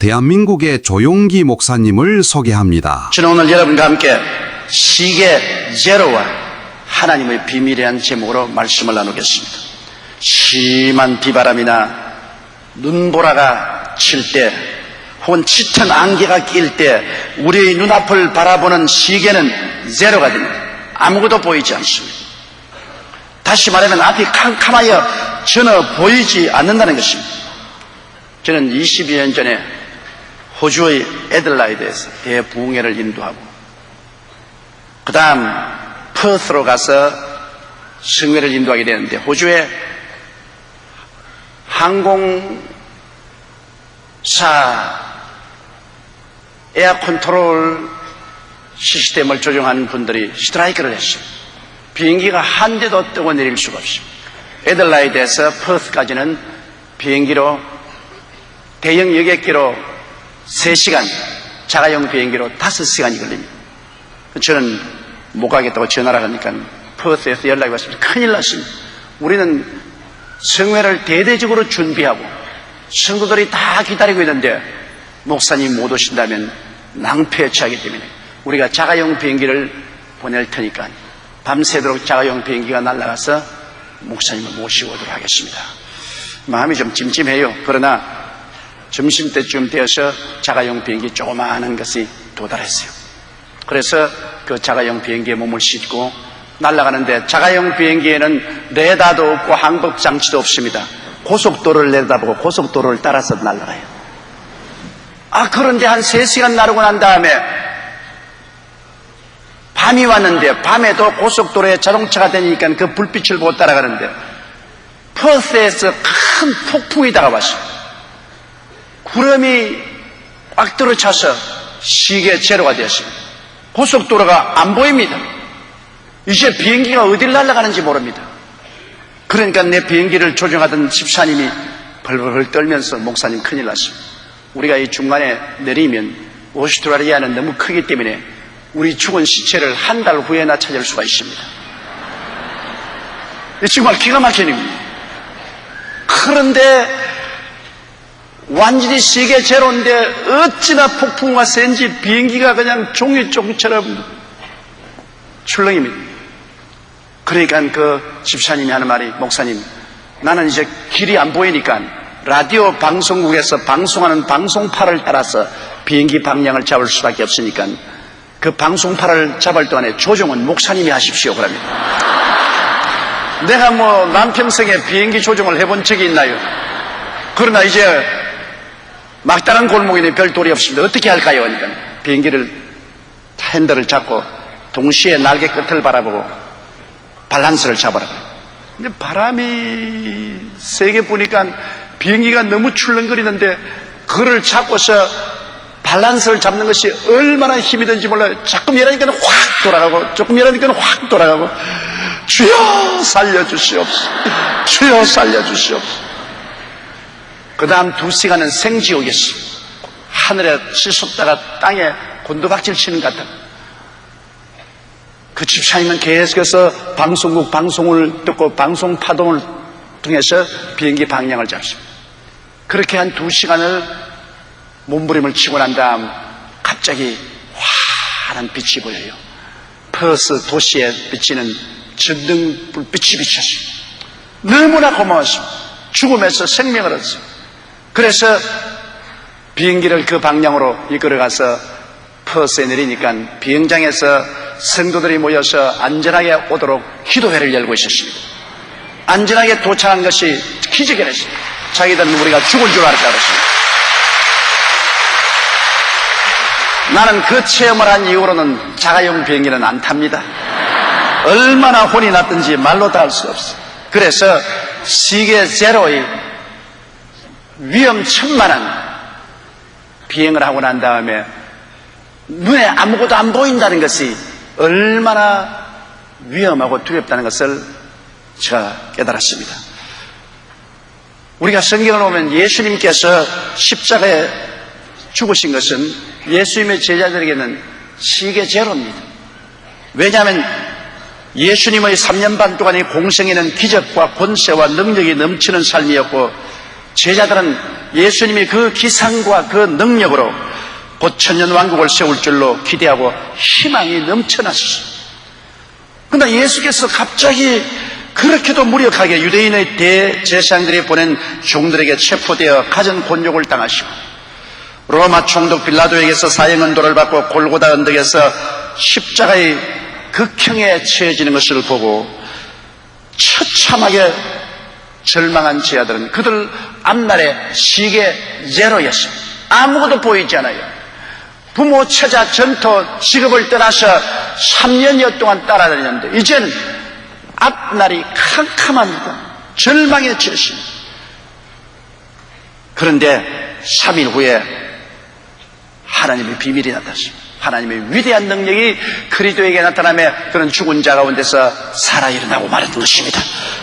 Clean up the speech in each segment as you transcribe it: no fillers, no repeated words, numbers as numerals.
대한민국의 조용기 목사님을 소개합니다. 저는 오늘 여러분과 함께 시계 제로와 하나님의 비밀이라는 제목으로 말씀을 나누겠습니다. 심한 비바람이나 눈보라가 칠 때 혹은 짙은 안개가 낄 때 우리의 눈앞을 바라보는 시계는 제로가 됩니다. 아무것도 보이지 않습니다. 다시 말하면 앞이 캄캄하여 전혀 보이지 않는다는 것입니다. 저는 22년 전에 호주의 애들라이드에서 대부흥회를 인도하고 그 다음 퍼스로 가서 성회를 인도하게 되는데 호주의 항공사 에어 컨트롤 시스템을 조종하는 분들이 스트라이크를 했어요. 비행기가 한 대도 뜨고 내릴 수가 없습니다. 애들라이드에서 퍼스까지는 비행기로 대형 여객기로 3시간, 자가용 비행기로 5시간이 걸립니다. 저는 못 가겠다고 전화를 하니까 퍼스에서 연락이 왔습니다. 큰일 났습니다. 우리는 성회를 대대적으로 준비하고 성도들이 다 기다리고 있는데 목사님 못 오신다면 낭패에 처하기 때문에 우리가 자가용 비행기를 보낼 테니까 밤새도록 자가용 비행기가 날아가서 목사님을 모시고 오도록 하겠습니다. 마음이 좀 찜찜해요. 그러나 점심때쯤 되어서 자가용 비행기 조그마한 것이 도달했어요. 그래서 그 자가용 비행기에 몸을 싣고 날아가는데 자가용 비행기에는 레다도 없고 항법장치도 없습니다. 고속도로를 내다보고 고속도로를 따라서 날아가요. 그런데 한 3시간 나르고 난 다음에 밤이 왔는데 밤에도 고속도로에 자동차가 다니니까 그 불빛을 보고 따라가는데 퍼스에서 큰 폭풍이 다가왔어요. 구름이 꽉 들어차서 시계 제로가 되었습니다. 고속도로가 안 보입니다. 이제 비행기가 어딜 날아가는지 모릅니다. 그러니까 내 비행기를 조종하던 집사님이 벌벌 떨면서 목사님 큰일 났습니다. 우리가 이 중간에 내리면 오스트라리아는 너무 크기 때문에 우리 죽은 시체를 한 달 후에나 찾을 수가 있습니다. 정말 기가 막힌 일입니다. 그런데 완전히 시계 제로인데 어찌나 폭풍과 센지 비행기가 그냥 종이쪽처럼 출렁입니다. 그러니까 그 집사님이 하는 말이 목사님 나는 이제 길이 안 보이니까 라디오 방송국에서 방송하는 방송파를 따라서 비행기 방향을 잡을 수밖에 없으니까 그 방송파를 잡을 동안에 조종은 목사님이 하십시오. 그럽니다. 내가 뭐 남평생에 비행기 조종을 해본 적이 있나요? 그러나 이제 막다른 골목에는 별 도리 없습니다. 어떻게 할까요? 그러니까 비행기를 핸들을 잡고 동시에 날개 끝을 바라보고 밸런스를 잡아라. 근데 바람이 세게 부니까 비행기가 너무 출렁거리는데 그를 잡고서 밸런스를 잡는 것이 얼마나 힘이 든지 몰라요. 조금 열하니까 확 돌아가고 조금 열하니까 확 돌아가고 주여 살려주시옵소서. 주여 살려주시옵소서. 그 다음 2시간은 생지옥이었어요. 하늘에 치솟다가 땅에 곤두박질 치는 것 같다. 그 집사님은 계속해서 방송국 방송을 듣고 방송 파동을 통해서 비행기 방향을 잡습니다. 그렇게 한 2시간을 몸부림을 치고 난 다음 갑자기 환한 빛이 보여요. 퍼스 도시에 비치는 전등 불빛이 비쳤어요. 너무나 고마웠습니다. 죽음에서 생명을 얻었어요. 그래서 비행기를 그 방향으로 이끌어가서 퍼스에 내리니까 비행장에서 성도들이 모여서 안전하게 오도록 기도회를 열고 있었습니다. 안전하게 도착한 것이 기적이었습니다. 자기들은 우리가 죽을 줄 알았다 그랬습니다. 나는 그 체험을 한 이후로는 자가용 비행기는 안 탑니다. 얼마나 혼이 났든지 말로 다 할 수 없어요. 그래서 시계 제로의 위험천만한 비행을 하고 난 다음에 눈에 아무것도 안 보인다는 것이 얼마나 위험하고 두렵다는 것을 제가 깨달았습니다. 우리가 성경을 보면 예수님께서 십자가에 죽으신 것은 예수님의 제자들에게는 시계 제로입니다. 왜냐하면 예수님의 3년 반 동안의 공생에는 기적과 권세와 능력이 넘치는 삶이었고 제자들은 예수님이 그 기상과 그 능력으로 곧 천년왕국을 세울 줄로 기대하고 희망이 넘쳐났어요. 그러나 예수께서 갑자기 그렇게도 무력하게 유대인의 대제사장들이 보낸 종들에게 체포되어 가전 곤욕을 당하시고 로마 총독 빌라도에게서 사형언도를 받고 골고다 언덕에서 십자가의 극형에 처해지는 것을 보고 처참하게 절망한 제자들은 그들 앞날에 시계 제로였습니다. 아무것도 보이지 않아요. 부모, 처자, 전토, 직업을 떠나서 3년여 동안 따라다녔는데 이젠 앞날이 캄캄합니다. 절망에 처했습니다. 그런데 3일 후에 하나님의 비밀이 나타났습니다. 하나님의 위대한 능력이 그리스도에게 나타나며 그런 죽은 자 가운데서 살아 일어나고 말했던 것입니다.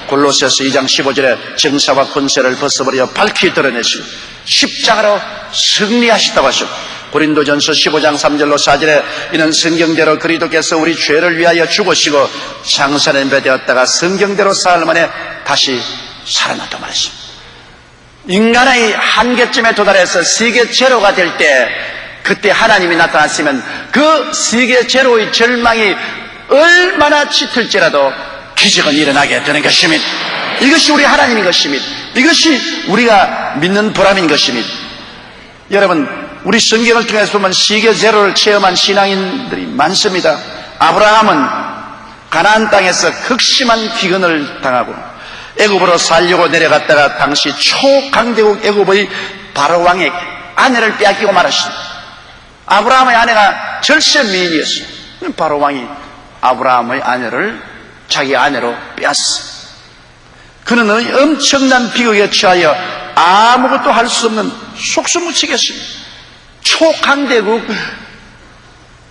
골로새서 2장 15절에 정사와 권세를 벗어버려 밝히 드러내시고 십자가로 승리하셨다고 하셨고 고린도전서 15장 3절로 4절에 이는 성경대로 그리스도께서 우리 죄를 위하여 죽으시고 장사는 되었다가 성경대로 사흘 만에 다시 살아났다고 말했습니다. 인간의 한계점에 도달해서 세계 제로가 될 때 그때 하나님이 나타났으면 그 세계 제로의 절망이 얼마나 짙을지라도 기적은 일어나게 되는 것입니다. 이것이 우리 하나님인 것입니다. 이것이 우리가 믿는 보람인 것입니다. 여러분, 우리 성경을 통해서 보면 세계 제로를 체험한 신앙인들이 많습니다. 아브라함은 가나안 땅에서 극심한 기근을 당하고 애굽으로 살려고 내려갔다가 당시 초강대국 애굽의 바로 왕에게 아내를 빼앗기고 말았습니다. 아브라함의 아내가 절세 미인이었어요. 바로 왕이 아브라함의 아내를 자기 아내로 빼앗았어요. 그는 엄청난 비극에 처하여 아무것도 할 수 없는 속수무책이었습니다. 초강대국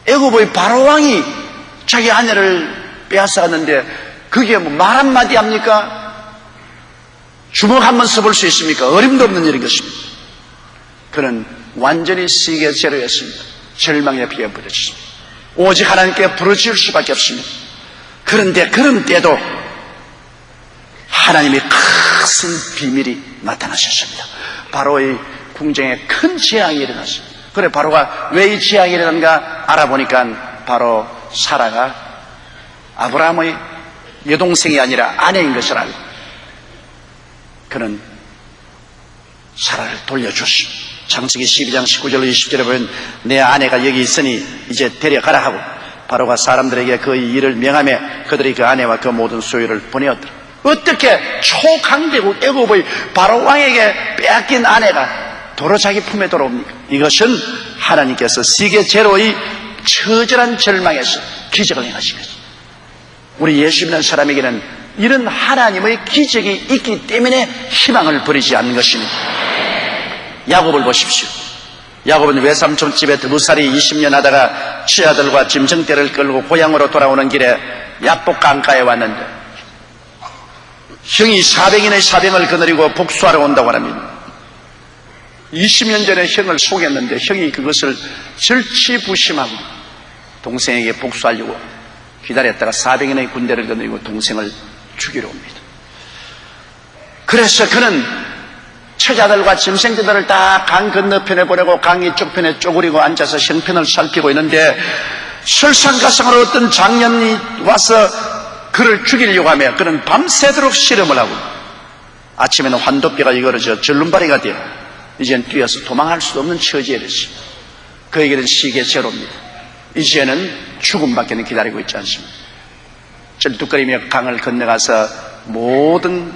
애굽의 바로 왕이 자기 아내를 빼앗아갔는데 그게 뭐 말 한마디 합니까? 주먹 한번 써볼 수 있습니까? 어림도 없는 일인 것입니다. 그는 완전히 세계 제로였습니다. 절망에 비어버렸습니다. 오직 하나님께 부르짖을 수밖에 없습니다. 그런데 그런 때도 하나님의 큰 비밀이 나타나셨습니다. 바로의 궁정에 큰 재앙이 일어났습니다. 그래 바로가 왜 이 재앙이 일어난가 알아보니까 바로 사라가 아브라함의 여동생이 아니라 아내인 것을 알고 그는 사라를 돌려줬습니다. 창세기 12장 19절로 20절에 보면 내 아내가 여기 있으니 이제 데려가라 하고 바로가 사람들에게 그 일을 명하며 그들이 그 아내와 그 모든 소유를 보내었더라. 어떻게 초강대국 애굽의 바로 왕에게 빼앗긴 아내가 도로 자기 품에 돌아옵니까? 이것은 하나님께서 세계 제로의 처절한 절망에서 기적을 행하신 거죠. 우리 예수 믿는 사람에게는 이런 하나님의 기적이 있기 때문에 희망을 버리지 않는 것입니다. 야곱을 보십시오. 야곱은 외삼촌집에 두부살이 20년 하다가 처자들과 짐승떼를 끌고 고향으로 돌아오는 길에 야복 강가에 왔는데 형이 400인의 사병을 거느리고 복수하러 온다고 합니다. 20년 전에 형을 속였는데 형이 그것을 절치부심하고 동생에게 복수하려고 기다렸다가 400인의 군대를 거느리고 동생을 죽이러 옵니다. 그래서 그는 처자들과 짐승들을 다 강 건너편에 보내고 강 이쪽 편에 쪼그리고 앉아서 형편을 살피고 있는데 설상가상으로 어떤 장년이 와서 그를 죽이려고 하며 그는 밤새도록 실험을 하고 아침에는 환도뼈가 이거러져 절름발이가 되어 이젠 뛰어서 도망할 수 없는 처지에 이르렀습니다. 그에게는 시계 제로입니다. 이제는 죽음밖에는 기다리고 있지 않습니다. 절뚝거리며 강을 건너가서 모든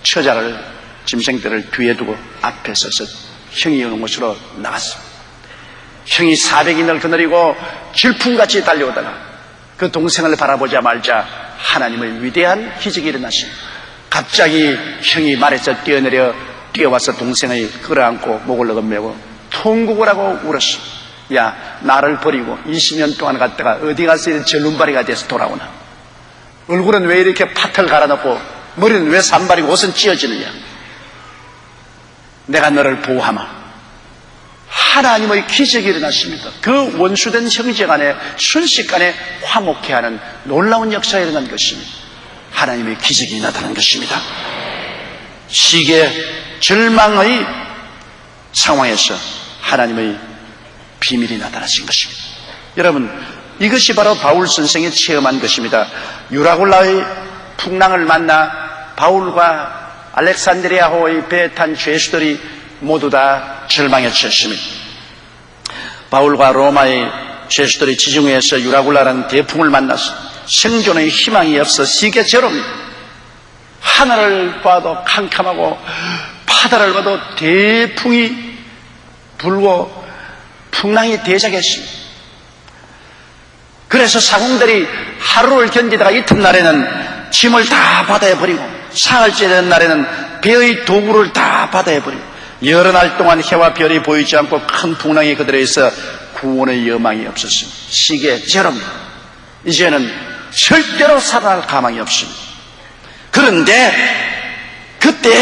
처자를 짐승들을 뒤에 두고 앞에 서서 형이 오는 곳으로 나갔습니다. 형이 400인을 거느리고 질풍같이 달려오다가 그 동생을 바라보자 말자 하나님의 위대한 기적이 일어났습니다. 갑자기 형이 말에서 뛰어와서 동생을 끌어안고 목을 너금매고 통곡을 하고 울었습니다. 야, 나를 버리고 20년 동안 갔다가 어디 가서 절름발이가 돼서 돌아오나? 얼굴은 왜 이렇게 파틀 갈아놓고 머리는 왜 산발이고 옷은 찢어지느냐? 내가 너를 보호하마. 하나님의 기적이 일어났습니다. 그 원수된 형제간에 순식간에 화목해 하는 놀라운 역사가 일어난 것입니다. 하나님의 기적이 나타난 것입니다. 시계 절망의 상황에서 하나님의 비밀이 나타나신 것입니다. 여러분, 이것이 바로 바울 선생이 체험한 것입니다. 유라굴라의 풍랑을 만나 바울과 알렉산드리아호의 배에 탄 죄수들이 모두 다 절망에 처했습니다. 바울과 로마의 죄수들이 지중해에서 유라굴라라는 대풍을 만나서 생존의 희망이 없어 시계처럼 하늘을 봐도 캄캄하고 바다를 봐도 대풍이 불고 풍랑이 대작했습니다. 그래서 사공들이 하루를 견디다가 이튿날에는 짐을 다 바다에 버리고 사흘째 되는 날에는 배의 도구를 다 바다에 버리고 여러 날 동안 해와 별이 보이지 않고 큰 풍랑이 그들에 있어 구원의 여망이 없었습니다. 시계처럼 이제는 절대로 살아날 가망이 없습니다. 그런데 그때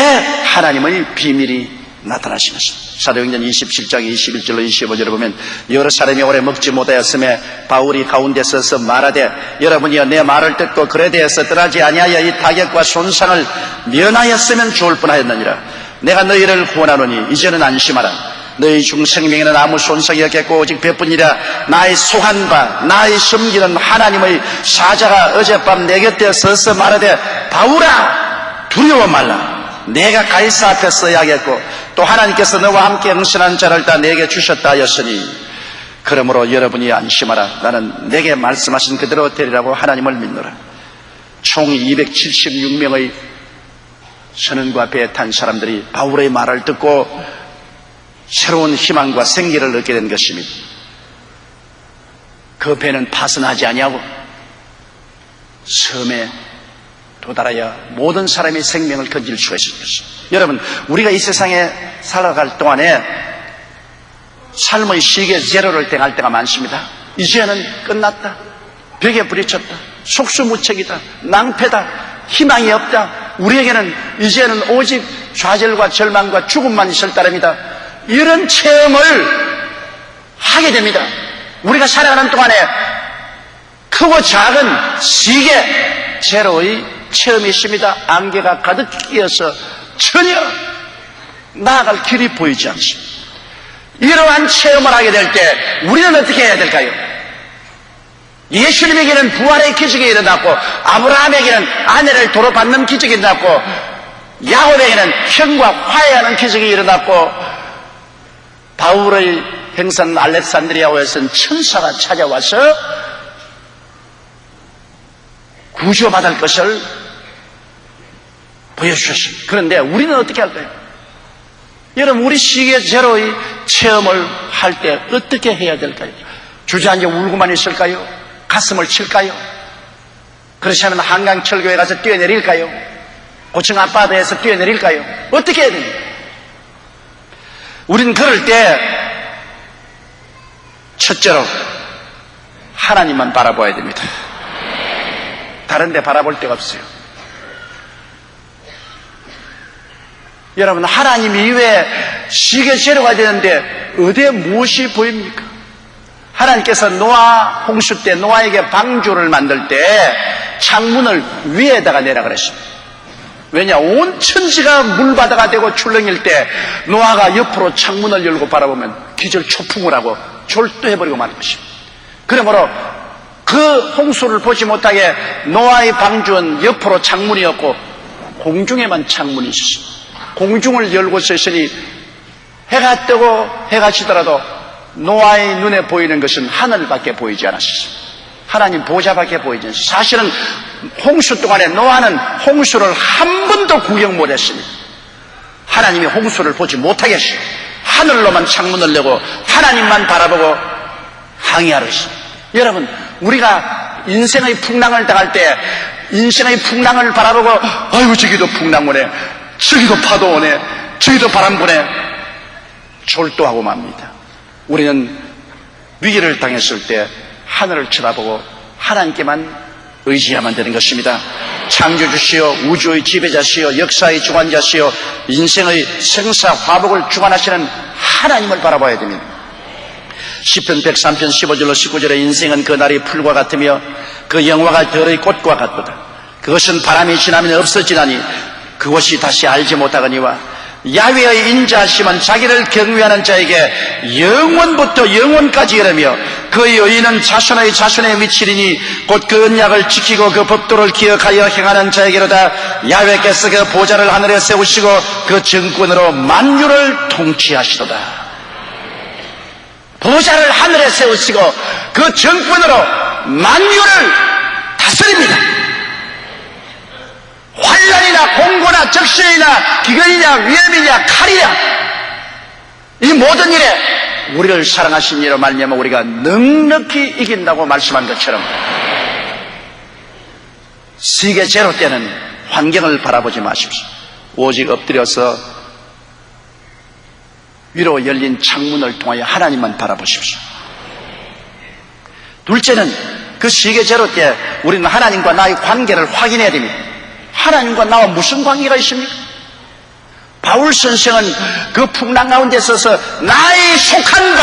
하나님의 비밀이 나타나시면서 사도행전 27장 21절로 25절을 보면 여러 사람이 오래 먹지 못하였음에 바울이 가운데 서서 말하되 여러분이여 내 말을 듣고 그에 대해서 떠나지 아니하여 이 타격과 손상을 면하였으면 좋을 뻔하였느니라. 내가 너희를 구원하노니 이제는 안심하라. 너희 중 생명에는 아무 손상이 없겠고 오직 배뿐이라. 나의 속한 바 나의 섬기는 하나님의 사자가 어젯밤 내 곁에 서서 말하되 바울아 두려워 말라. 내가 가이사 앞에 서야겠고 또 하나님께서 너와 함께 응신한 자를 다 내게 주셨다 하였으니 그러므로 여러분이 안심하라. 나는 내게 말씀하신 그대로 되리라고 하나님을 믿노라. 총 276명의 선원과 배에 탄 사람들이 바울의 말을 듣고 새로운 희망과 생기를 얻게 된 것입니다. 그 배는 파손하지 아니하고 섬에 도달하여 모든 사람의 생명을 건질 수가 있습니다. 여러분, 우리가 이 세상에 살아갈 동안에 삶의 시계 제로를 당할 때가 많습니다. 이제는 끝났다. 벽에 부딪혔다. 속수무책이다. 낭패다. 희망이 없다. 우리에게는 이제는 오직 좌절과 절망과 죽음만 있을 따름이다. 이런 체험을 하게 됩니다. 우리가 살아가는 동안에 크고 작은 시계 제로의 체험이 있습니다. 안개가 가득 끼어서 전혀 나아갈 길이 보이지 않습니다. 이러한 체험을 하게 될 때 우리는 어떻게 해야 될까요? 예수님에게는 부활의 기적이 일어났고 아브라함에게는 아내를 도로 받는 기적이 일어났고 야곱에게는 형과 화해하는 기적이 일어났고 바울의 행선 알렉산드리아호에서는 천사가 찾아와서 구조받을 것을 보여주셨습니다. 그런데 우리는 어떻게 할까요? 여러분, 우리 시계 제로의 체험을 할 때 어떻게 해야 될까요? 주저앉아 울고만 있을까요? 가슴을 칠까요? 그렇지 않으면 한강철교에 가서 뛰어내릴까요? 고층 앞바다에서 뛰어내릴까요? 어떻게 해야 됩니까? 우리는 그럴 때 첫째로 하나님만 바라봐야 됩니다. 다른 데 바라볼 데가 없어요. 여러분, 하나님 이외에 시계 제로가 되는데 어디에 무엇이 보입니까? 하나님께서 노아 홍수 때 노아에게 방주를 만들 때 창문을 위에다가 내라 그랬습니다. 왜냐? 온 천지가 물바다가 되고 출렁일 때 노아가 옆으로 창문을 열고 바라보면 기절초풍을 하고 졸도해버리고 마는 것입니다. 그러므로 그 홍수를 보지 못하게 노아의 방주는 옆으로 창문이었고 공중에만 창문이 있었습니다. 공중을 열고 있으니 해가 뜨고 해가 지더라도 노아의 눈에 보이는 것은 하늘밖에 보이지 않았습니다. 하나님 보좌밖에 보이지 않습니다. 사실은 홍수 동안에 노아는 홍수를 한 번도 구경 못했습니다. 하나님이 홍수를 보지 못하게 했습니다. 하늘로만 창문을 내고 하나님만 바라보고 항해하랬습니다. 여러분, 우리가 인생의 풍랑을 당할 때 인생의 풍랑을 바라보고 아이고 저기도 풍랑 오네, 저기도 파도 오네, 저기도 바람 부네 졸도하고 맙니다. 우리는 위기를 당했을 때 하늘을 쳐다보고 하나님께만 의지하면 되는 것입니다. 창조주시여, 우주의 지배자시여, 역사의 주관자시여, 인생의 생사화복을 주관하시는 하나님을 바라봐야 됩니다. 시편 103편 15절로 19절에 인생은 그날의 풀과 같으며 그 영화가 들의 꽃과 같도다. 그것은 바람이 지나면 없어지나니 그것이 다시 알지 못하거니와 야훼의 인자하심은 자기를 경외하는 자에게 영원부터 영원까지 이르며 그의 의인은 자손의 자손에 미치리니 곧 그 언약을 지키고 그 법도를 기억하여 행하는 자에게로다. 야훼께서 그 보좌를 하늘에 세우시고 그 정권으로 만유를 통치하시도다. 보좌를 하늘에 세우시고 그 정권으로 만유를 다스립니다. 환난이나 공고나 적신이나 기근이냐 위험이냐 칼이냐 이 모든 일에 우리를 사랑하신 이로 말미암아 우리가 넉넉히 이긴다고 말씀한 것처럼 세계 제로 때는 환경을 바라보지 마십시오. 오직 엎드려서 위로 열린 창문을 통하여 하나님만 바라보십시오. 둘째는 그 세계 제로 때 우리는 하나님과 나의 관계를 확인해야 됩니다. 하나님과 나와 무슨 관계가 있습니까? 바울 선생은 그 풍랑 가운데 서서 나의 속한가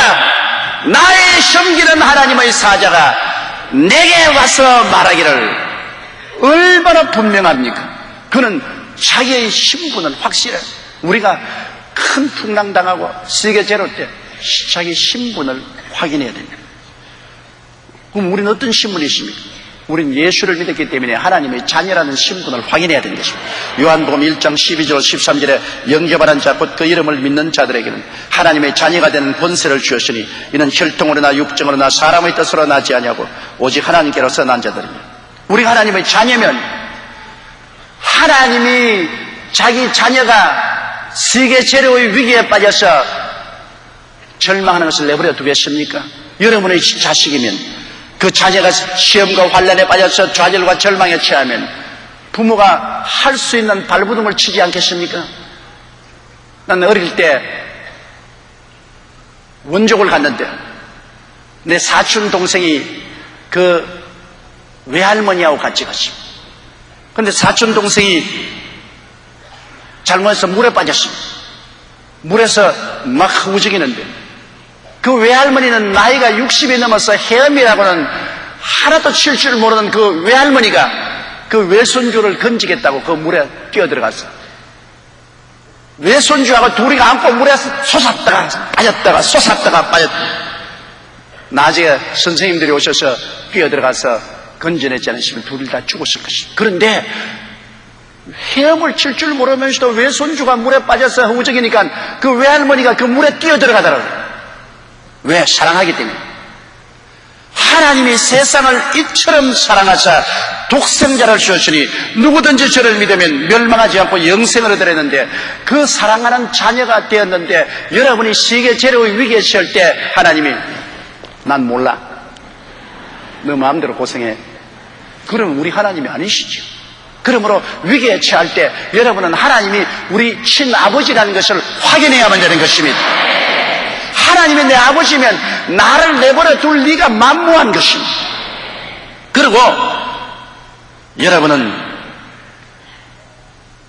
나의 섬기는 하나님의 사자가 내게 와서 말하기를 얼마나 분명합니까? 그는 자기의 신분은 확실해요. 우리가 큰 풍랑 당하고 세계 제로 때 자기 신분을 확인해야 됩니다. 그럼 우리는 어떤 신분이 있습니까? 우리는 예수를 믿었기 때문에 하나님의 자녀라는 신분을 확인해야 되는 것입니다. 요한복음 1장 12절 13절에 영접하는 자 곧 그 이름을 믿는 자들에게는 하나님의 자녀가 되는 권세를 주었으니 이는 혈통으로나 육정으로나 사람의 뜻으로 나지 아니하고 오직 하나님께로서 난 자들입니다. 우리가 하나님의 자녀면 하나님이 자기 자녀가 세계 재료의 위기에 빠져서 절망하는 것을 내버려 두겠습니까? 여러분의 자식이면 그 자녀가 시험과 환난에 빠져서 좌절과 절망에 처하면 부모가 할 수 있는 발버둥을 치지 않겠습니까? 나는 어릴 때 원족을 갔는데 내 사촌 동생이 그 외할머니하고 같이 갔습니다. 그런데 사촌 동생이 잘못해서 물에 빠졌습니다. 물에서 막 움직이는데 그 외할머니는 나이가 60이 넘어서 헤엄이라고는 하나도 칠 줄 모르는 그 외할머니가 그 외손주를 건지겠다고 그 물에 뛰어들어갔어. 외손주하고 둘이 안고 물에 솟았다가 빠졌다가 솟았다가 빠졌다가 나중에 선생님들이 오셔서 뛰어들어가서 건져내지 않으시면 둘이 다 죽었을 것입니다. 그런데 헤엄을 칠 줄 모르면서도 외손주가 물에 빠져서 우적이니까 그 외할머니가 그 물에 뛰어들어가더라고요. 왜? 사랑하기 때문에. 하나님이 세상을 이처럼 사랑하사 독생자를 주셨으니 누구든지 저를 믿으면 멸망하지 않고 영생을 얻으려는데 그 사랑하는 자녀가 되었는데 여러분이 세계 재료의 위기에 처할 때 하나님이 난 몰라. 너 마음대로 고생해. 그러면 우리 하나님이 아니시죠. 그러므로 위기에 처할 때 여러분은 하나님이 우리 친아버지라는 것을 확인해야만 되는 것입니다. 하나님이 내 아버지면 나를 내버려 둘 리가 만무한 것입니다. 그리고 여러분은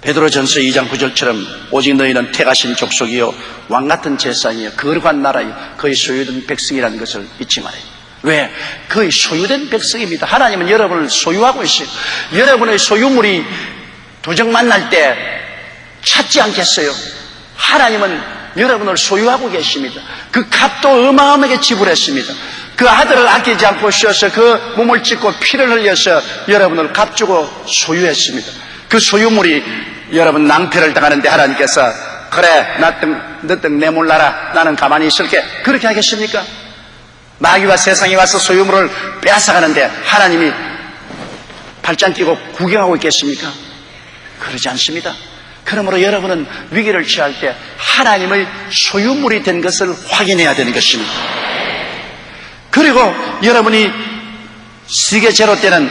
베드로전서 2장 9절처럼 오직 너희는 택하신 족속이요 왕같은 제사장이요 거룩한 나라요 그의 소유된 백성이라는 것을 잊지 말아요. 왜? 그의 소유된 백성입니다. 하나님은 여러분을 소유하고 있어요. 여러분의 소유물이 도적 만날 때 찾지 않겠어요? 하나님은 여러분을 소유하고 계십니다. 그 값도 어마어마하게 지불했습니다. 그 아들을 아끼지 않고 쉬어서 그 몸을 찢고 피를 흘려서 여러분을 값주고 소유했습니다. 그 소유물이 여러분 낭패를 당하는데 하나님께서 그래 너 등 내몰라라 나는 가만히 있을게 그렇게 하겠습니까? 마귀와 세상에 와서 소유물을 빼앗아가는데 하나님이 발짱 끼고 구경하고 있겠습니까? 그러지 않습니다. 그러므로 여러분은 위기를 처할 때 하나님의 소유물이 된 것을 확인해야 되는 것입니다. 그리고 여러분이 세계 제로 때는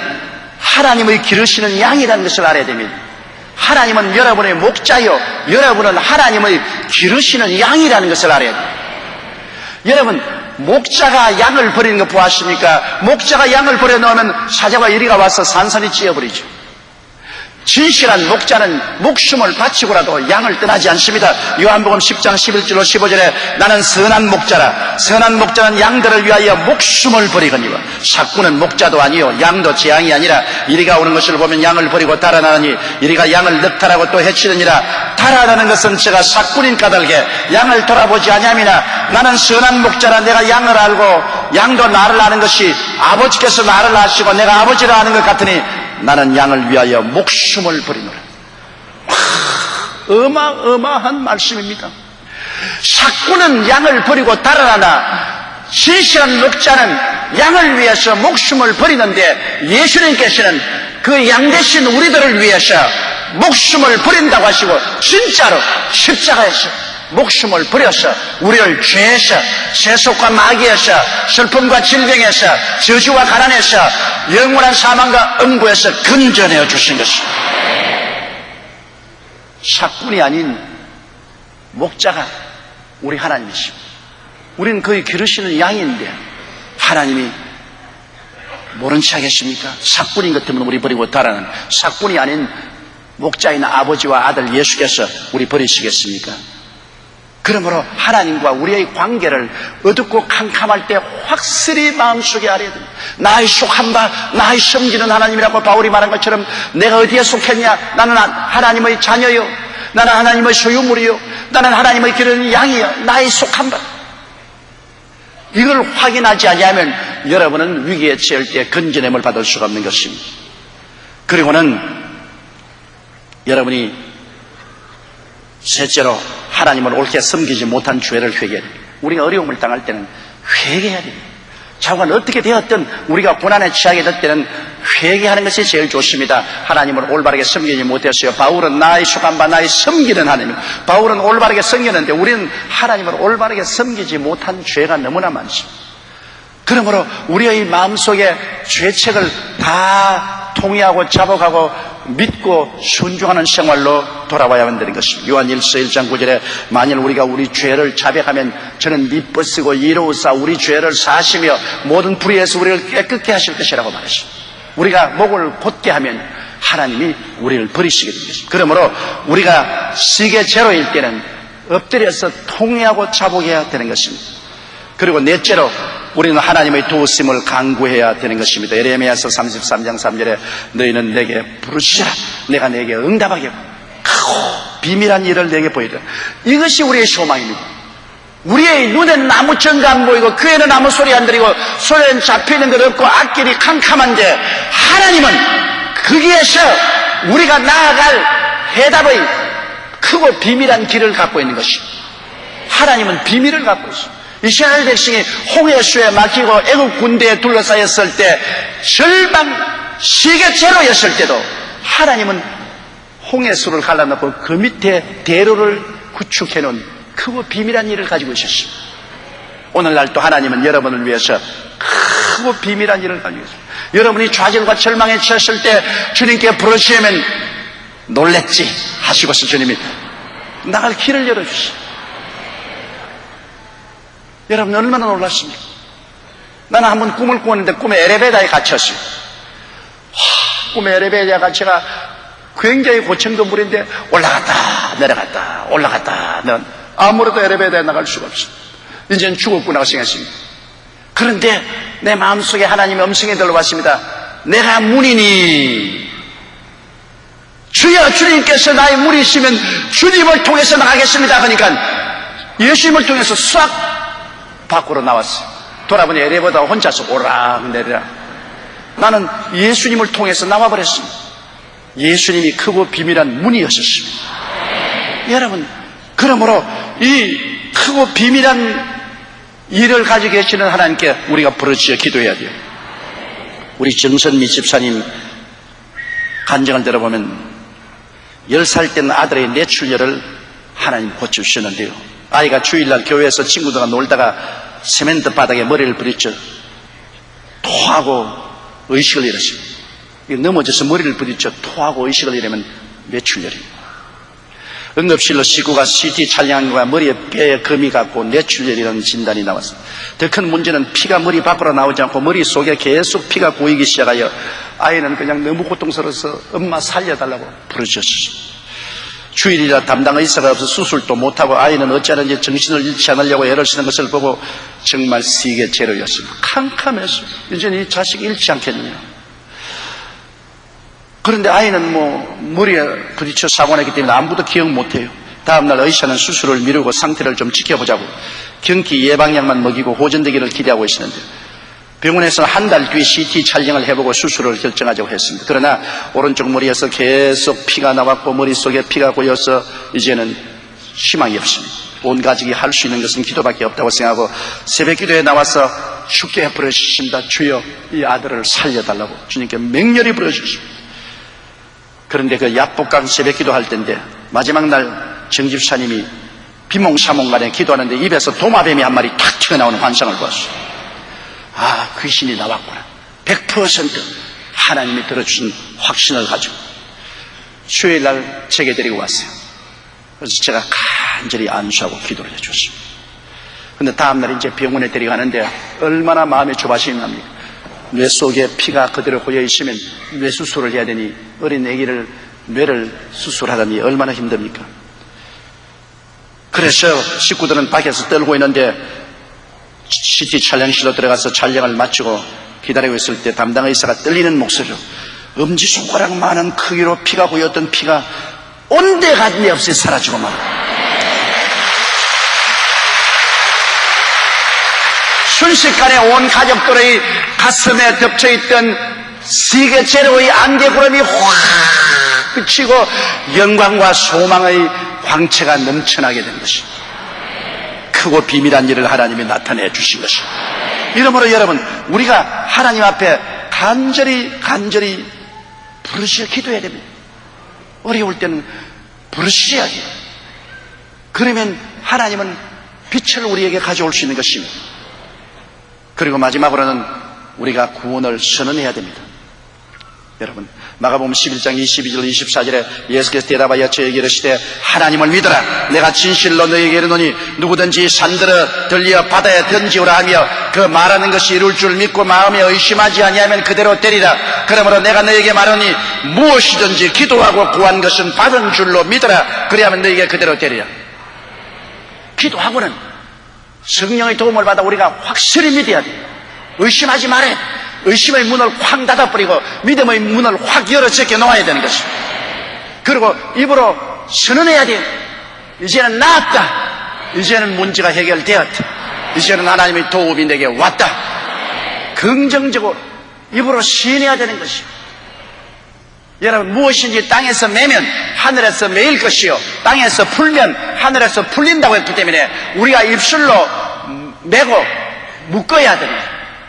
하나님의 기르시는 양이라는 것을 알아야 됩니다. 하나님은 여러분의 목자요 여러분은 하나님의 기르시는 양이라는 것을 알아야 됩니다. 여러분 목자가 양을 버리는 거 보았습니까? 목자가 양을 버려놓으면 사자가 이리가 와서 산산이 찧어버리죠. 진실한 목자는 목숨을 바치고라도 양을 떠나지 않습니다. 요한복음 10장 11절로 15절에 나는 선한 목자라. 선한 목자는 양들을 위하여 목숨을 버리거니와. 삭구는 목자도 아니요 양도 재앙이 아니라 이리가 오는 것을 보면 양을 버리고 달아나니 이리가 양을 늑탈하고 또 해치느니라. 달아나는 것은 제가 삭군인 까닭에 양을 돌아보지 아니함이나 나는 선한 목자라. 내가 양을 알고 양도 나를 아는 것이 아버지께서 나를 아시고 내가 아버지를 아는 것 같으니 나는 양을 위하여 목숨을 버리노라. 어마어마한 말씀입니다. 삭구는 양을 버리고 달아나나 진실한 목자는 양을 위해서 목숨을 버리는데 예수님께서는 그 양 대신 우리들을 위해서 목숨을 버린다고 하시고 진짜로 십자가에서 목숨을 버려서 우리를 죄에서 세속과 마귀에서 슬픔과 질병에서 저주와 가난에서 영원한 사망과 음부에서 건져내어 주신 것입니다. 삭군이 아닌 목자가 우리 하나님이십니다. 우리는 거의 기르시는 양인데 하나님이 모른 체 하겠습니까? 삭군인 것 때문에 우리 버리고 달아난 삭군이 아닌 목자인 아버지와 아들 예수께서 우리 버리시겠습니까? 그러므로 하나님과 우리의 관계를 어둡고 캄캄할 때 확실히 마음속에 알아야 됩니다. 나의 속한 바, 나의 섬기는 하나님이라고 바울이 말한 것처럼 내가 어디에 속했냐? 나는 하나님의 자녀요. 나는 하나님의 소유물이요. 나는 하나님의 기르는 양이요. 나의 속한 바. 이걸 확인하지 않으면 여러분은 위기에 처할 때 건져냄을 받을 수가 없는 것입니다. 그리고는 여러분이 셋째로 하나님을 옳게 섬기지 못한 죄를 회개해야 됩니다. 우리가 어려움을 당할 때는 회개해야 됩니다. 자관 어떻게 되었든 우리가 고난에 취하게 될 때는 회개하는 것이 제일 좋습니다. 하나님을 올바르게 섬기지 못했어요. 바울은 나의 속한 바 나의 섬기는 하나님. 바울은 올바르게 섬기는데 우리는 하나님을 올바르게 섬기지 못한 죄가 너무나 많습니다. 그러므로 우리의 마음속에 죄책을 다 통회하고 자복하고 믿고 순종하는 생활로 돌아와야 한다는 것입니다. 요한일서 1장 9절에 만일 우리가 우리 죄를 자백하면 저는 미쁘시고 이로우사 우리 죄를 사시며 모든 불의에서 우리를 깨끗게 하실 것이라고 말했습니다. 우리가 목을 곧게 하면 하나님이 우리를 버리시게 되는 것입니다. 그러므로 우리가 세계 제로일 때는 엎드려서 통회하고 자복해야 되는 것입니다. 그리고 넷째로 우리는 하나님의 도우심을 간구해야 되는 것입니다. 에레미야서 33장 3절에 너희는 내게 부르시라 내가 내게 응답하겠고 크고 비밀한 일을 내게 보이리라. 이것이 우리의 소망입니다. 우리의 눈에는 아무 증거 안 보이고 귀에는 아무 소리 안 들리고 손에는 잡히는 것 없고 앞길이 캄캄한데 하나님은 거기에서 우리가 나아갈 해답의 크고 비밀한 길을 갖고 있는 것입니다. 하나님은 비밀을 갖고 있습니다. 이스라엘 백성이 홍해수에 막히고 애국 군대에 둘러싸였을 때 절망 세계 제로였을 때도 하나님은 홍해수를 갈라놓고 그 밑에 대로를 구축해 놓은 크고 비밀한 일을 가지고 있었습니다. 오늘날 또 하나님은 여러분을 위해서 크고 비밀한 일을 가지고 있습니다. 여러분이 좌절과 절망에 처했을 때 주님께 부르시면 놀랬지 하시고서 주님이 나갈 길을 열어주시오. 여러분 얼마나 놀랐습니까? 나는 한번 꿈을 꾸었는데 꿈에 엘리베이터에 갇혔어요. 꿈에 엘리베이터에 갇혀가 굉장히 고층건물인데 올라갔다 내려갔다 올라갔다 내려갔다 아무래도 엘리베이터에 나갈 수가 없어요. 이제는 죽었구나 생각했습니다. 그런데 내 마음속에 하나님의 음성이 들어왔습니다. 내가 문이니 주여 주님께서 나의 문이시면 주님을 통해서 나가겠습니다. 그러니까 예수님을 통해서 싹 밖으로 나왔어요. 돌아보니 엘리베이터 혼자서 오락내리락. 나는 예수님을 통해서 나와버렸습니다. 예수님이 크고 비밀한 문이었습니다. 여러분, 그러므로 이 크고 비밀한 일을 가지고 계시는 하나님께 우리가 부르짖어 기도해야 돼요. 우리 정선미 집사님 간증을 들어보면 10살 된 아들의 뇌출혈을 하나님 고쳐주셨는데요. 아이가 주일날 교회에서 친구들과 놀다가 세멘트 바닥에 머리를 부딪혀 토하고 의식을 잃었어요. 넘어져서 머리를 부딪혀 토하고 의식을 잃으면 뇌출혈입니다. 응급실로 식구가 CT 촬영한 거야 머리에 뼈에 금이 갔고 뇌출혈이라는 진단이 나왔어요. 더 큰 문제는 피가 머리 밖으로 나오지 않고 머릿속에 계속 피가 고이기 시작하여 아이는 그냥 너무 고통스러워서 엄마 살려달라고 부르셨어요. 주일이라 담당 의사가 없어 수술도 못하고 아이는 어찌하는지 정신을 잃지 않으려고 애를 쓰는 것을 보고 정말 시계제로였습니다. 캄캄했어요. 이제 이 자식이 잃지 않겠느냐. 그런데 아이는 머리에 부딪혀 사고 났기 때문에 아무도 기억 못해요. 다음날 의사는 수술을 미루고 상태를 좀 지켜보자고 경기 예방약만 먹이고 호전되기를 기대하고 있었는데 병원에서는 한 달 뒤에 CT 촬영을 해보고 수술을 결정하자고 했습니다. 그러나 오른쪽 머리에서 계속 피가 나왔고 머릿속에 피가 고여서 이제는 희망이 없습니다. 온 가족이 할 수 있는 것은 기도밖에 없다고 생각하고 새벽 기도에 나와서 주께 부르십니다. 주여 이 아들을 살려달라고 주님께 맹렬히 부르셨습니다. 그런데 그 약복강 새벽 기도할 때인데 마지막 날 정집사님이 비몽사몽간에 기도하는데 입에서 도마뱀이 한 마리 탁 튀어나오는 환상을 보았어요. 아, 귀신이 나왔구나. 100% 하나님이 들어주신 확신을 가지고 수요일날 제게 데리고 왔어요. 그래서 제가 간절히 안수하고 기도를 해줬습니다. 그런데 다음날 이제 병원에 데려가는데 얼마나 마음이 조바심이 납니까? 뇌 속에 피가 그대로 고여 있으면 뇌 수술을 해야 되니 어린 아기를 뇌를 수술하다니 얼마나 힘듭니까? 그래서 식구들은 밖에서 떨고 있는데 CT 촬영실로 들어가서 촬영을 마치고 기다리고 있을 때 담당 의사가 떨리는 목소리로 엄지손가락만한 크기로 피가 고였던 피가 온데간데 없이 사라지고 말았다. 순식간에 온 가족들의 가슴에 덮쳐있던 세계제로의 안개구름이 확 비치고 영광과 소망의 광채가 넘쳐나게 된 것입니다. 크고 비밀한 일을 하나님이 나타내 주신 것입니다. 이러므로 여러분, 우리가 하나님 앞에 간절히 부르시어 기도해야 됩니다. 어려울 때는 부르셔야 돼요. 그러면 하나님은 빛을 우리에게 가져올 수 있는 것입니다. 그리고 마지막으로는 우리가 구원을 선언해야 됩니다. 여러분, 마가복음 11장 22절 24절에 예수께서 대답하여 저에게 이르시되 하나님을 믿어라. 내가 진실로 너에게 이르노니 누구든지 산들어 들려 바다에 던지오라 하며 그 말하는 것이 이룰 줄 믿고 마음에 의심하지 아니하면 그대로 되리라. 그러므로 내가 너에게 말하니 무엇이든지 기도하고 구한 것은 받은 줄로 믿어라. 그리하면 너에게 그대로 되리라. 기도하고는 성령의 도움을 받아 우리가 확실히 믿어야 돼요. 의심하지 말아야 돼요. 의심의 문을 확 닫아버리고 믿음의 문을 확 열어 제껴 놓아야 되는 것입니다. 그리고 입으로 선언해야 돼요. 이제는 나았다. 이제는 문제가 해결되었다. 이제는 하나님의 도움이 내게 왔다. 긍정적으로 입으로 시인해야 되는 것입니다. 여러분, 무엇인지 땅에서 매면 하늘에서 매일 것이요 땅에서 풀면 하늘에서 풀린다고 했기 때문에 우리가 입술로 매고 묶어야 됩니다.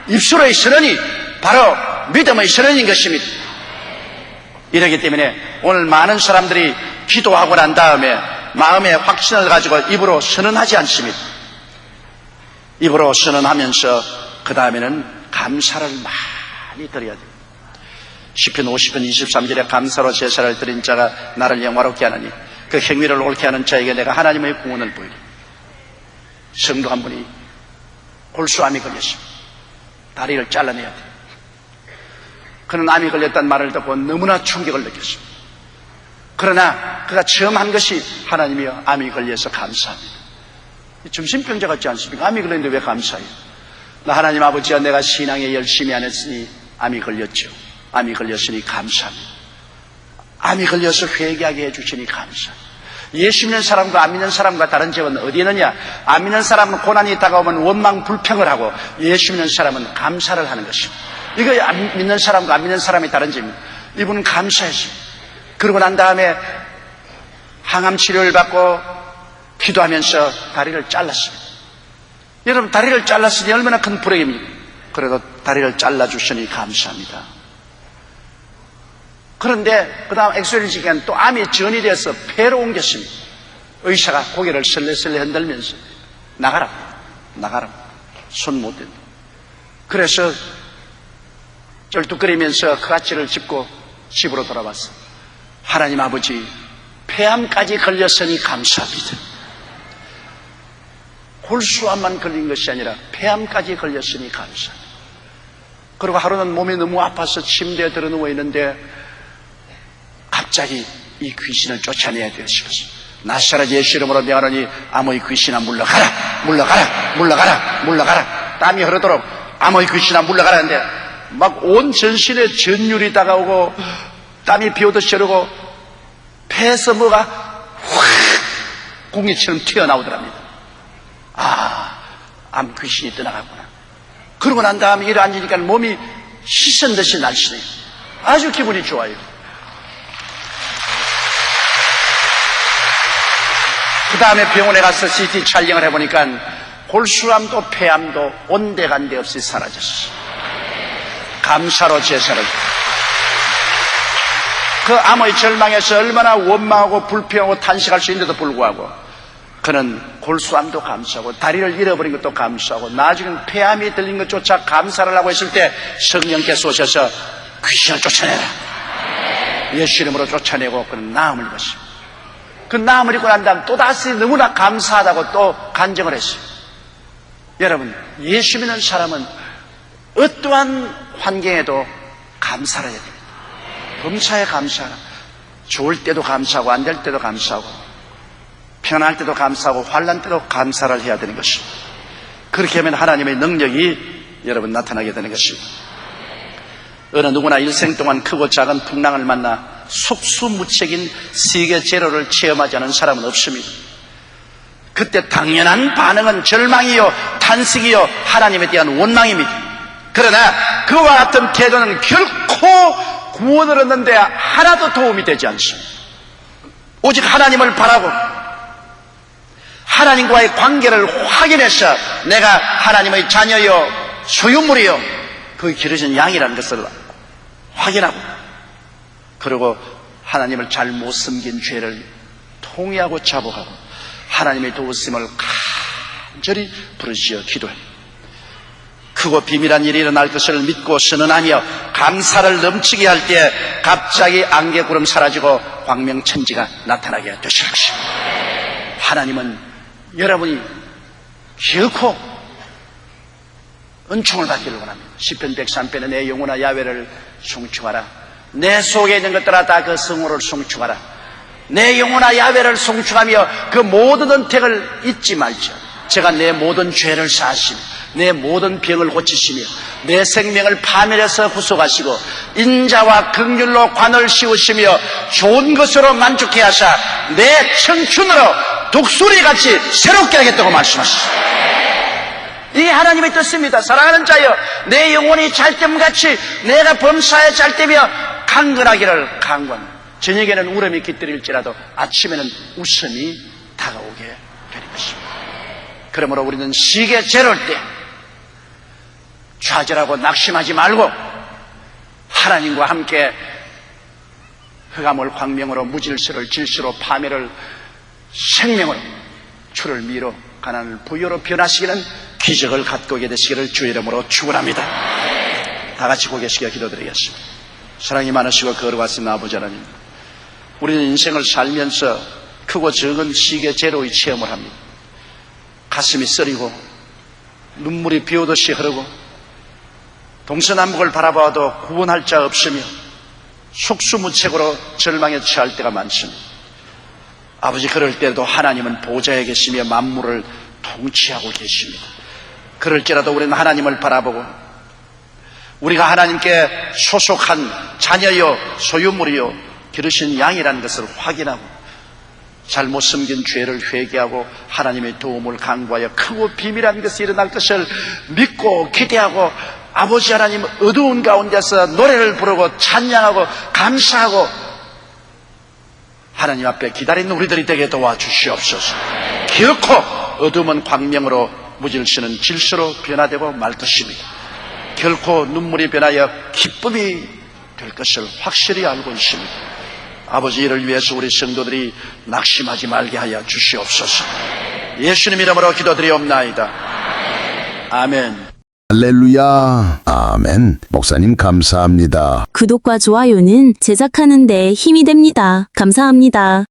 입술의 선언이 바로 믿음의 선언인 것입니다. 이러기 때문에 오늘 많은 사람들이 기도하고 난 다음에 마음의 확신을 가지고 입으로 선언하지 않습니다. 입으로 선언하면서 그 다음에는 감사를 많이 드려야 돼요. 시편 50편 23절에 감사로 제사를 드린 자가 나를 영화롭게 하나니 그 행위를 옳게 하는 자에게 내가 하나님의 구원을 보이리. 성도 한 분이 골수암이 걸렸습니다. 다리를 잘라내야 돼요. 그는 암이 걸렸다는 말을 듣고 너무나 충격을 느꼈습니다. 그러나 그가 처음 한 것이 하나님이여 암이 걸려서 감사합니다. 정신병자 같지 않습니까? 암이 걸렸는데 왜 감사해요? 나 하나님 아버지야, 내가 신앙에 열심히 안 했으니 암이 걸렸죠. 암이 걸렸으니 감사합니다. 암이 걸려서 회개하게 해주시니 감사합니다. 예수 믿는 사람과 안 믿는 사람과 다른 점은 어디 있느냐? 안 믿는 사람은 고난이 다가오면 원망 불평을 하고 예수 믿는 사람은 감사를 하는 것입니다. 이거 안 믿는 사람과 안 믿는 사람이 다른 점입니다. 이분은 감사했습니다. 그러고 난 다음에 항암 치료를 받고 기도하면서 다리를 잘랐습니다. 여러분, 다리를 잘랐으니 얼마나 큰 불행입니까? 그래도 다리를 잘라주시니 감사합니다. 그런데 그 다음 엑스레이를 찍기엔 또 암이 전이 돼서 폐로 옮겼습니다. 의사가 고개를 설레설레 흔들면서 나가라 손 못 댄다. 그래서 쩔뚝거리면서 그 가치를 짚고 집으로 돌아왔어. 하나님 아버지, 폐암까지 걸렸으니 감사합니다. 골수암만 걸린 것이 아니라 폐암까지 걸렸으니 감사합니다. 그리고 하루는 몸이 너무 아파서 침대에 들어 누워 있는데 갑자기 이 귀신을 쫓아내야 될 것이 나사렛 예수 이름으로 명하노니 암의 귀신아 물러가라 물러가라 물러가라 물러가라. 땀이 흐르도록 암의 귀신아 물러가라 하는데 막 온 전신에 전율이 다가오고 땀이 비오듯이 흐르고 폐에서 뭐가 확 공기처럼 튀어나오더랍니다. 암 귀신이 떠나갔구나. 그러고 난 다음에 일어 앉으니까 몸이 씻은 듯이 날씬해요. 아주 기분이 좋아요. 그 다음에 병원에 가서 CT 촬영을 해보니까 골수암도 폐암도 온데간데 없이 사라졌어요. 감사로 제사를. 그 암의 절망에서 얼마나 원망하고 불평하고 탄식할 수 있는데도 불구하고 그는 골수암도 감사하고 다리를 잃어버린 것도 감사하고 나중엔 폐암이 들린 것조차 감사를 하고 있을 때 성령께서 오셔서 귀신을 쫓아내라. 예수 이름으로 쫓아내고 그는 나음을 입었어요. 그 나음을 입고 난 다음 또다시 너무나 감사하다고 또 간증을 했어요. 여러분, 예수 믿는 사람은 어떠한 환경에도 감사를 해야 됩니다. 범사에 감사하라. 좋을 때도 감사하고 안 될 때도 감사하고 편안할 때도 감사하고 환난 때도 감사를 해야 되는 것입니다. 그렇게 하면 하나님의 능력이 여러분 나타나게 되는 것입니다. 어느 누구나 일생 동안 크고 작은 풍랑을 만나 속수무책인 세계 제로를 체험하지 않은 사람은 없습니다. 그때 당연한 반응은 절망이요 탄식이요 하나님에 대한 원망입니다. 그러나 그와 같은 태도는 결코 구원을 얻는 데 하나도 도움이 되지 않습니다. 오직 하나님을 바라고 하나님과의 관계를 확인해서 내가 하나님의 자녀요 소유물이요 그 기르신 양이라는 것을 확인하고 그리고 하나님을 잘못 섬긴 죄를 통회하고 자복하고 하나님의 도우심을 간절히 부르짖어 기도합니다. 크고 비밀한 일이 일어날 것을 믿고 선언하며 감사를 넘치게 할 때 갑자기 안개구름 사라지고 광명천지가 나타나게 되실 것입니다. 하나님은 여러분이 결코 은총을 받기를 원합니다. 시편 103편에 내 영혼아 야훼를 송축하라. 내 속에 있는 것들아 다 그 성호를 송축하라. 내 영혼아 야훼를 송축하며 그 모든 은택을 잊지 말지어 제가 내 모든 죄를 사하시며 내 모든 병을 고치시며 내 생명을 파멸해서 구속하시고 인자와 긍휼로 관을 씌우시며 좋은 것으로 만족해 하사 내 청춘으로 독수리같이 새롭게 하겠다고 말씀하셨습니다. 이 하나님의 뜻입니다. 사랑하는 자여 내 영혼이 잘됨같이 내가 범사에 잘되며 강건하기를 강권. 저녁에는 울음이 깃들일지라도 아침에는 웃음이 다가오게 되는 것입니다. 그러므로 우리는 시계 제로일 때 좌절하고 낙심하지 말고 하나님과 함께 흑암을 광명으로 무질서를 질서로 파멸을 생명으로 주를 미로 가난을 부여로 변화시키는 기적을 갖고 오게 되시기를 주의 이름으로 축원합니다. 다 같이 고개 숙여 기도드리겠습니다. 사랑이 많으시고 거룩하신 아버지 하나님, 우리는 인생을 살면서 크고 적은 시계 제로의 체험을 합니다. 가슴이 쓰리고 눈물이 비 오듯이 흐르고 동서남북을 바라봐도 구원할 자 없으며 속수무책으로 절망에 처할 때가 많습니다. 아버지, 그럴 때도 하나님은 보좌에 계시며 만물을 통치하고 계십니다. 그럴지라도 우리는 하나님을 바라보고 우리가 하나님께 소속한 자녀요 소유물이요 기르신 양이라는 것을 확인하고 잘못 숨긴 죄를 회개하고 하나님의 도움을 간구하여 크고 비밀한 것이 일어날 것을 믿고 기대하고 아버지 하나님 어두운 가운데서 노래를 부르고 찬양하고 감사하고 하나님 앞에 기다리는 우리들이 되게 도와주시옵소서. 결코 어둠은 광명으로 무질서는 질서로 변화되고 말 것입니다. 결코 눈물이 변하여 기쁨이 될 것을 확실히 알고 있습니다. 아버지, 이를 위해서 우리 성도들이 낙심하지 말게 하여 주시옵소서. 예수님 이름으로 기도드리옵나이다. 아멘. 할렐루야. 아멘. 목사님 감사합니다. 구독과 좋아요는 제작하는 데 힘이 됩니다. 감사합니다.